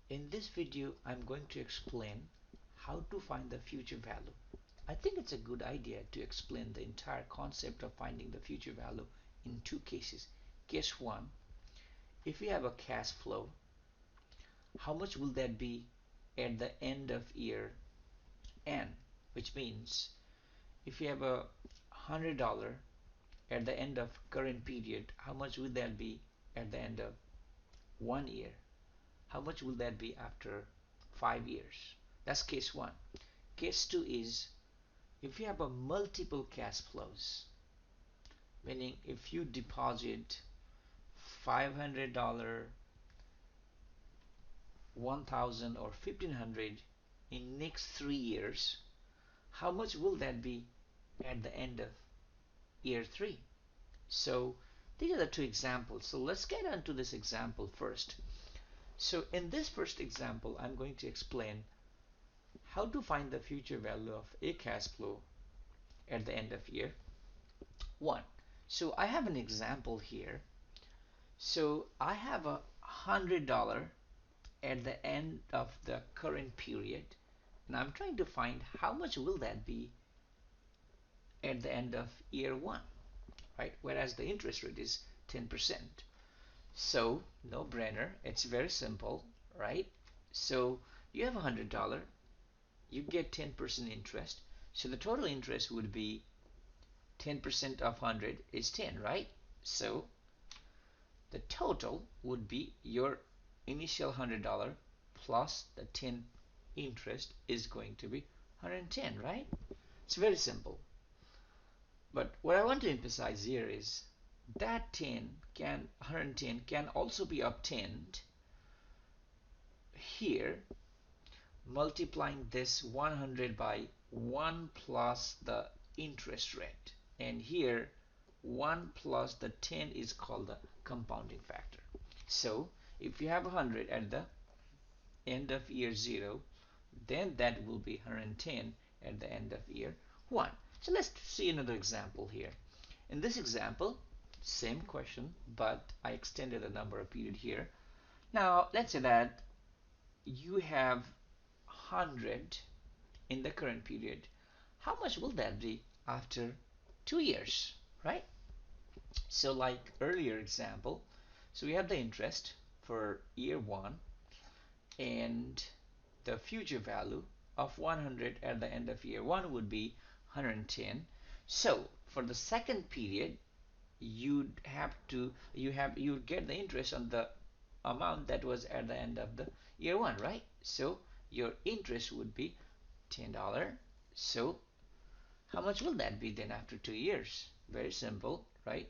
In this video, I'm going to explain how to find the future value. I think it's a good idea to explain the entire concept of finding the future value in two cases. Case 1, if you have a cash flow, how much will that be at the end of year N? Which means if you have $100 at the end of current period, how much will that be at the end of 1 year? How much will that be after 5 years? That's case 1. Case 2 is if you have a multiple cash flows, meaning if you deposit $500, 1,000 or 1,500 in next 3 years, how much will that be at the end of year 3? So these are the two examples. So let's get into this example first. So in this first example, I'm going to explain how to find the future value of a cash flow at the end of year 1. So I have an example here. So I have $100 at the end of the current period, and I'm trying to find how much will that be at the end of year 1, right? Whereas the interest rate is 10%. So no brainer, it's very simple, right? So you have $100, you get 10% interest, so the total interest would be 10% of 100 is 10, right? So the total would be your initial $100 plus the 10 interest is going to be 110, right? It's very simple. But what I want to emphasize here is that 110 can also be obtained here, multiplying this 100 by 1 plus the interest rate, and here 1 plus the 10 is called the compounding factor. So if you have 100 at the end of year 0, then that will be 110 at the end of year 1. So let's see another example here. In this example, same question, but I extended the number of period here. Now let's say that you have 100 in the current period. How much will that be after 2 years, right? So like earlier example, so we have the interest for year 1 and the future value of 100 at the end of year 1 would be 110. So for the second period, you get the interest on the amount that was at the end of the year 1, right? So your interest would be $10. So how much will that be then after 2 years? Very simple, right?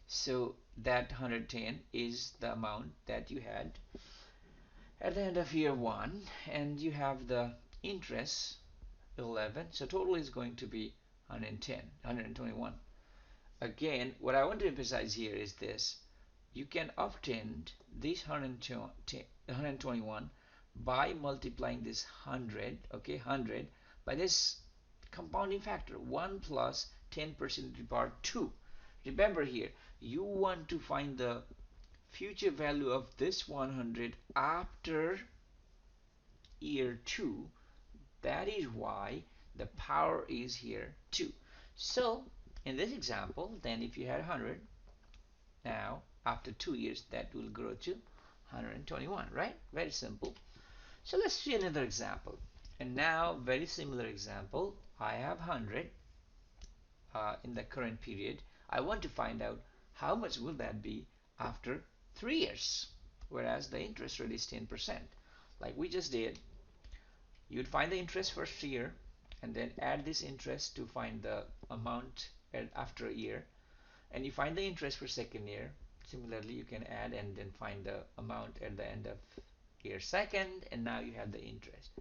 So that 110 is the amount that you had at the end of year 1, and you have the interest 11, so total is going to be 110, 121. Again, what I want to emphasize here is this: you can obtain this 121 by multiplying this 100, okay, 100 by this compounding factor 1 plus 10% to the power 2. Remember here, you want to find the future value of this 100 after year 2. That is why the power is here 2. So in this example, then if you had 100, now after 2 years that will grow to 121, right? Very simple. So let's see another example. And now very similar example. I have 100 in the current period. I want to find out how much will that be after 3 years, whereas the interest rate is 10%. Like we just did, you'd find the interest first year and then add this interest to find the amount after a year, and you find the interest for second year. Similarly, you can add and then find the amount at the end of year second, and now you have the interest.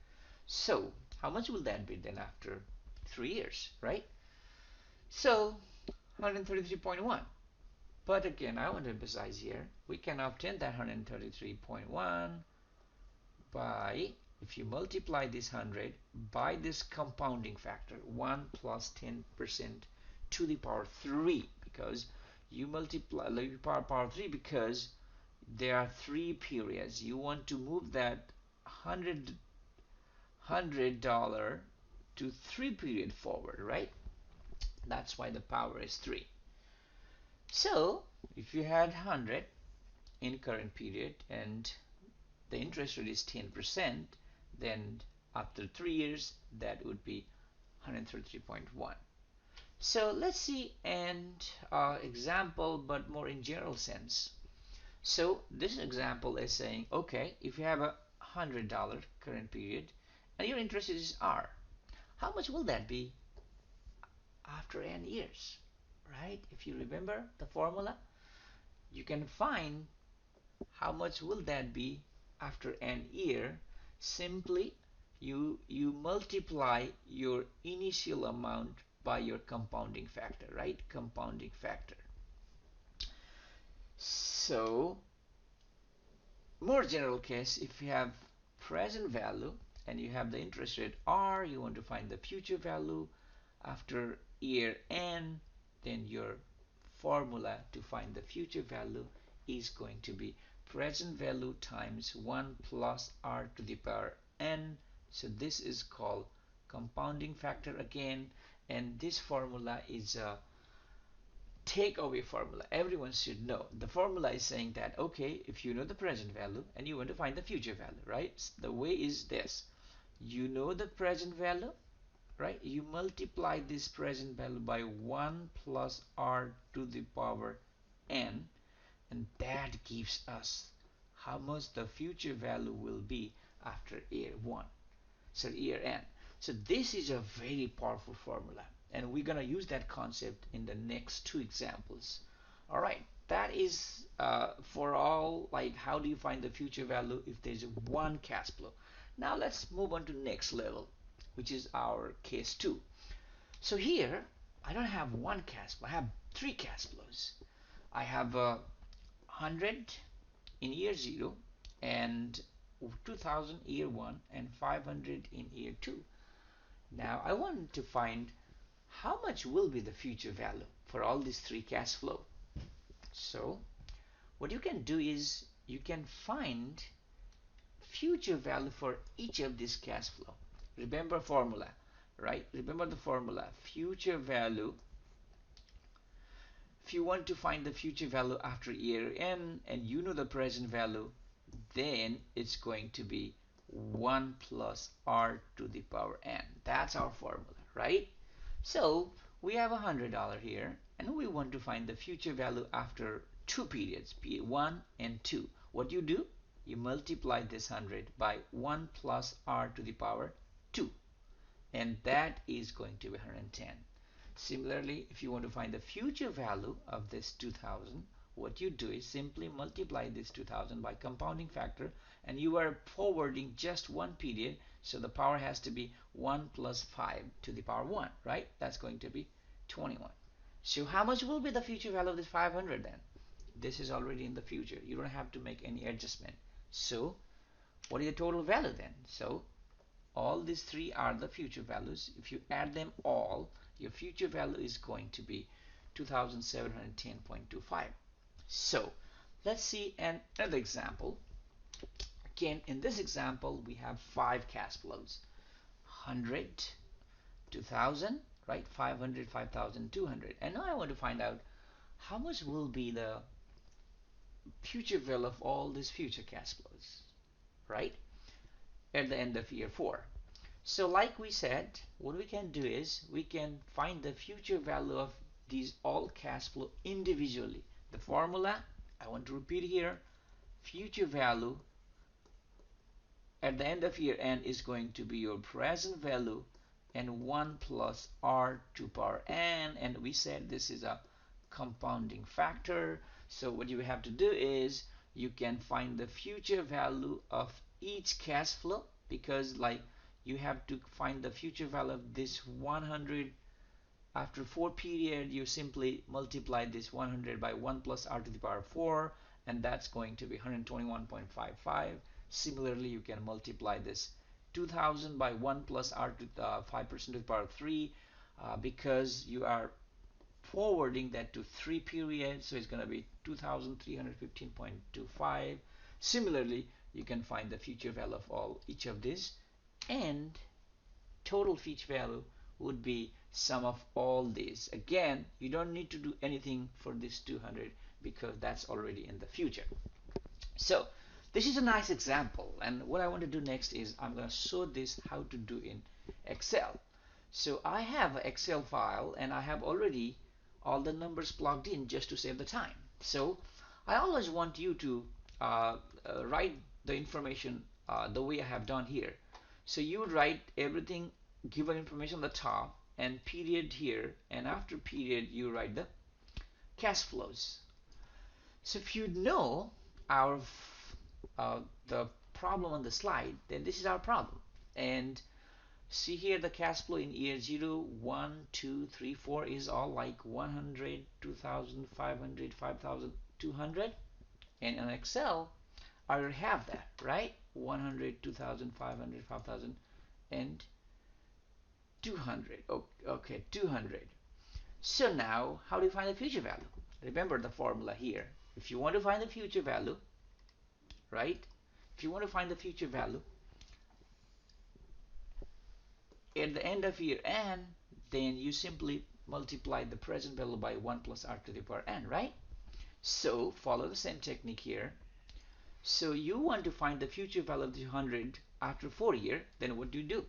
So how much will that be then after 3 years, right? So 133.1. But again, I want to emphasize here, we can obtain that 133.1 by, if you multiply this 100 by this compounding factor 1 plus 10% to the power 3, because you multiply power 3 because there are 3 periods. You want to move that $100 to 3 period forward, right? That's why the power is 3. So if you had 100 in current period and the interest rate is 10%, then after 3 years that would be 133.1. So let's see an example, but more in general sense. So this example is saying, okay, if you have $100 current period and your interest is R, how much will that be after n years, right? If you remember the formula, you can find how much will that be after an year. Simply you multiply your initial amount by your compounding factor, right? Compounding factor. So more general case, if you have present value and you have the interest rate R, you want to find the future value after year n, then your formula to find the future value is going to be present value times 1 plus r to the power n. So this is called compounding factor again, and this formula is a takeaway formula. Everyone should know. The formula is saying that, okay, if you know the present value and you want to find the future value, right? The way is this. You know the present value, right? You multiply this present value by 1 plus r to the power n, and that gives us how much the future value will be after year 1, so year n. So this is a very powerful formula, and we're gonna use that concept in the next 2 examples. All right, that is for all, like how do you find the future value if there's one cash flow. Now let's move on to next level, which is our case 2. So here I don't have one cash flow, I have 3 cash flows. I have 100 in year 0 and 2000 year 1 and 500 in year 2. Now I want to find how much will be the future value for all these 3 cash flow. So what you can do is you can find future value for each of these cash flow. Remember formula, right? Remember the formula. Future value, if you want to find the future value after year n and you know the present value, then it's going to be 1 plus r to the power n. That's our formula, right? So we have $100 here and we want to find the future value after 2 periods, period 1 and 2. What you do? You multiply this 100 by 1 plus r to the power 2, and that is going to be 110. Similarly, if you want to find the future value of this 2000, what you do is simply multiply this 2000 by compounding factor, and you are forwarding just 1 period, so the power has to be 1 plus 5 to the power 1, right? That's going to be 21. So how much will be the future value of this 500 then? This is already in the future. You don't have to make any adjustment. So what is the total value then? So all these 3 are the future values. If you add them all, your future value is going to be 2710.25. So let's see another example. Again, in this example, we have 5 cash flows: 100, 2000, right? 500, 5200. And now I want to find out how much will be the future value of all these future cash flows, right? At the end of year 4. So like we said, what we can do is we can find the future value of these all cash flow individually. The formula, I want to repeat here, future value at the end of year n is going to be your present value and 1 plus r to power n, and we said this is a compounding factor. So what you have to do is you can find the future value of each cash flow, because like you have to find the future value of this 100 after 4 period. You simply multiply this 100 by 1 plus r to the power 4, and that's going to be 121.55. Similarly, you can multiply this 2000 by 1 plus r to the 5% to the power 3, because you are forwarding that to 3 periods, so it's going to be 2315.25. Similarly, you can find the future value of all each of these, and total future value would be sum of all these. Again, you don't need to do anything for this 200 because that's already in the future. So this is a nice example, and what I want to do next is I'm going to show this how to do in Excel. So I have an Excel file and I have already all the numbers plugged in just to save the time. So I always want you to write the information the way I have done here. So you would write everything, given information on the top, and period here, and after period you write the cash flows. So if you know our uh, the problem on the slide, then this is our problem. And see here, the cash flow in year 0, 1, 2, 3, 4 is all like 100, 2,000, 500, 5,200. And in Excel, I already have that, right? 100, 2,000, 500, 5,000, and 200. Okay, 200. So now, how do you find the future value? Remember the formula here. If you want to find the future value, right? If you want to find the future value at the end of year n, then you simply multiply the present value by 1 plus r to the power n, right? So follow the same technique here. So you want to find the future value of the 100 after 4 years, then what do?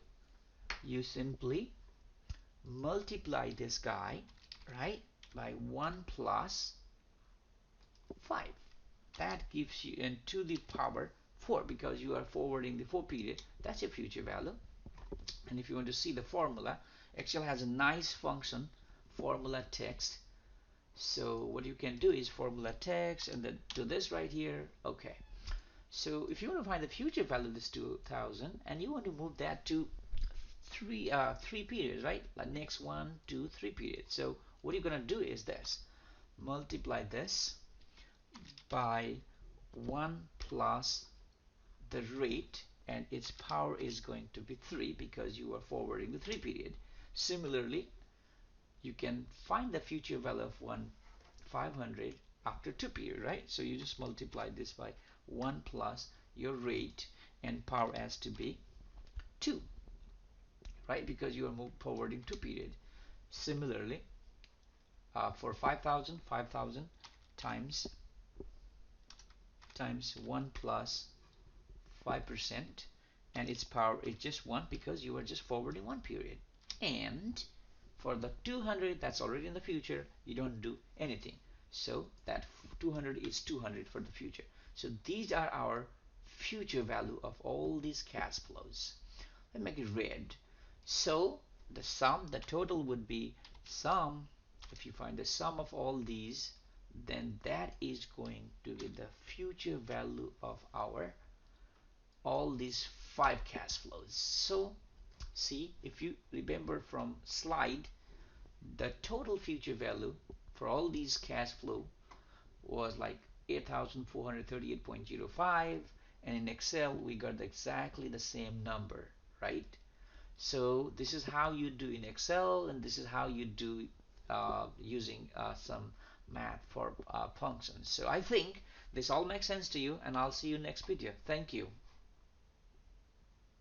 You simply multiply this guy, right, by 1 plus 5. That gives you n to the power 4 because you are forwarding the 4 period. That's your future value. And if you want to see the formula, Excel has a nice function, formula text. So what you can do is formula text and then do this right here. Okay. So if you want to find the future value of this 2000 and you want to move that to three periods, right? Like next 1, 2, 3 periods. So what you're gonna do is this: multiply this by 1 plus the rate, and its power is going to be 3 because you are forwarding the 3 period. Similarly, you can find the future value of 500 after 2 period, right? So you just multiply this by 1 plus your rate, and power has to be 2, right? Because you are forwarding 2 period. Similarly, for 5,000, 5,000 times 1 plus 5%, and its power is just 1 because you are just forwarding 1 period. And for the 200, that's already in the future, you don't do anything. So that 200 is 200 for the future. So these are our future value of all these cash flows. Let me make it red. So the total would be sum. If you find the sum of all these, then that is going to be the future value of our all these 5 cash flows. So see, if you remember from slide, the total future value for all these cash flow was like 8,438.05, and in Excel we got exactly the same number, right? So this is how you do in Excel, and this is how you do using some math for functions. So I think this all makes sense to you, and I'll see you next video. Thank you.